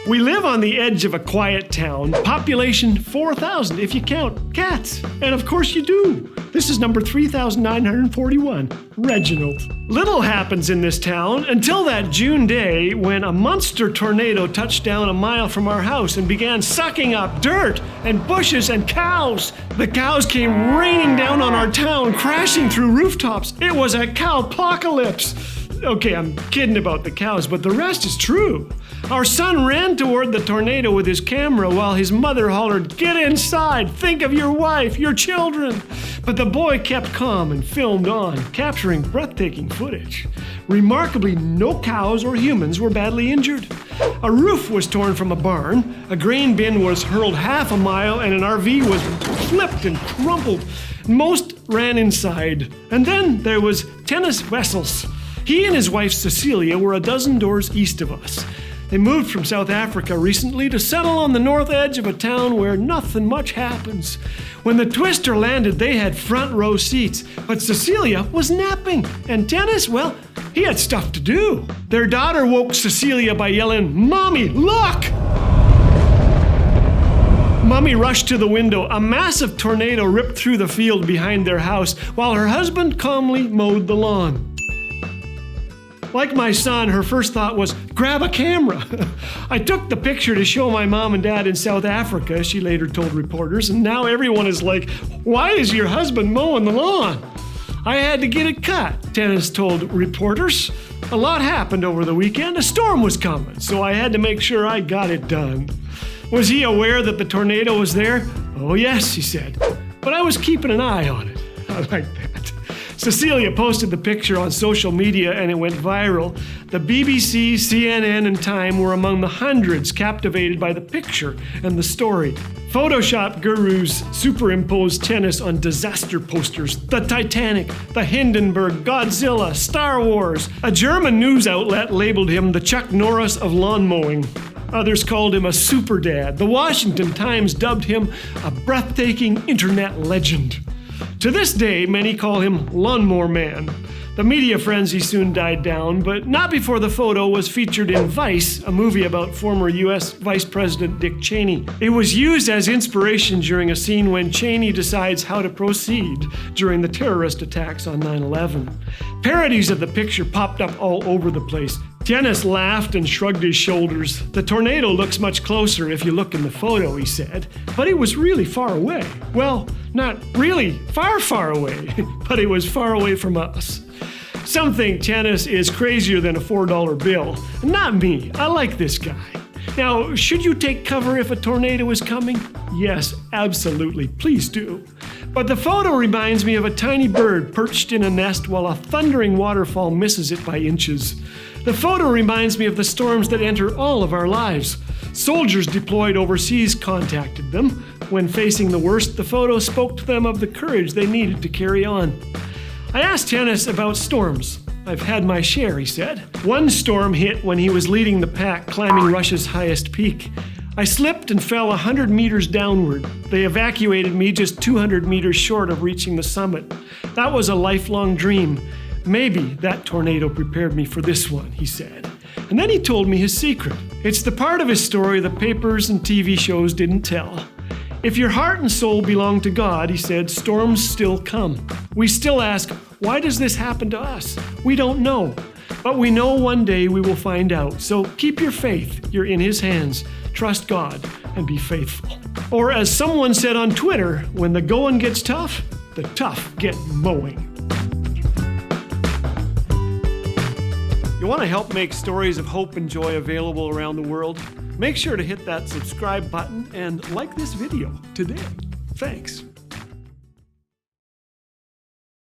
We live on the edge of a quiet town, population 4,000 if you count cats. And of course you do. This is number 3,941, Reginald. Little happens in this town until that June day when a monster tornado touched down a mile from our house and began sucking up dirt and bushes and cows. The cows came raining down on our town, crashing through rooftops. It was a cowpocalypse. Okay, I'm kidding about the cows, but the rest is true. Our son ran toward the tornado with his camera while his mother hollered, "Get inside! Think of your wife, your children!" But the boy kept calm and filmed on, capturing breathtaking footage. Remarkably, no cows or humans were badly injured. A roof was torn from a barn, a grain bin was hurled half a mile, and an RV was flipped and crumpled. Most ran inside. And then there was Tennis Wessels. He and his wife Cecilia were a dozen doors east of us. They moved from South Africa recently to settle on the north edge of a town where nothing much happens. When the twister landed, they had front row seats, but Cecilia was napping, and Tennis, well, he had stuff to do. Their daughter woke Cecilia by yelling, "Mommy, look!" Mommy rushed to the window. A massive tornado ripped through the field behind their house, while her husband calmly mowed the lawn. Like my son, her first thought was, grab a camera. I took the picture to show my mom and dad in South Africa, she later told reporters, and now everyone is like, why is your husband mowing the lawn? I had to get it cut, Tennis told reporters. A lot happened over the weekend. A storm was coming, so I had to make sure I got it done. Was he aware that the tornado was there? Oh yes, he said, but I was keeping an eye on it. I like that. Cecilia posted the picture on social media and it went viral. The BBC, CNN, and Time were among the hundreds captivated by the picture and the story. Photoshop gurus superimposed Tennis on disaster posters. The Titanic, the Hindenburg, Godzilla, Star Wars. A German news outlet labeled him the Chuck Norris of lawn mowing. Others called him a super dad. The Washington Times dubbed him a breathtaking internet legend. To this day, many call him Lawnmower Man. The media frenzy soon died down, but not before the photo was featured in Vice, a movie about former U.S. Vice President Dick Cheney. It was used as inspiration during a scene when Cheney decides how to proceed during the terrorist attacks on 9/11. Parodies of the picture popped up all over the place. Tennis laughed and shrugged his shoulders. The tornado looks much closer if you look in the photo, he said, but it was really far away. Well, not really far, far away, but it was far away from us. Some think Tennis is crazier than a $4 bill. Not me. I like this guy. Now, should you take cover if a tornado is coming? Yes, absolutely. Please do. But the photo reminds me of a tiny bird perched in a nest while a thundering waterfall misses it by inches. The photo reminds me of the storms that enter all of our lives. Soldiers deployed overseas contacted them. When facing the worst, the photo spoke to them of the courage they needed to carry on. I asked Tennis about storms. I've had my share, he said. One storm hit when he was leading the pack climbing Russia's highest peak. I slipped and fell 100 meters downward. They evacuated me just 200 meters short of reaching the summit. That was a lifelong dream. Maybe that tornado prepared me for this one, he said. And then he told me his secret. It's the part of his story the papers and TV shows didn't tell. If your heart and soul belong to God, he said, storms still come. We still ask, why does this happen to us? We don't know. But we know one day we will find out. So keep your faith. You're in his hands. Trust God and be faithful. Or as someone said on Twitter, when the going gets tough, the tough get mowing. You want to help make stories of hope and joy available around the world? Make sure to hit that subscribe button and like this video today. Thanks.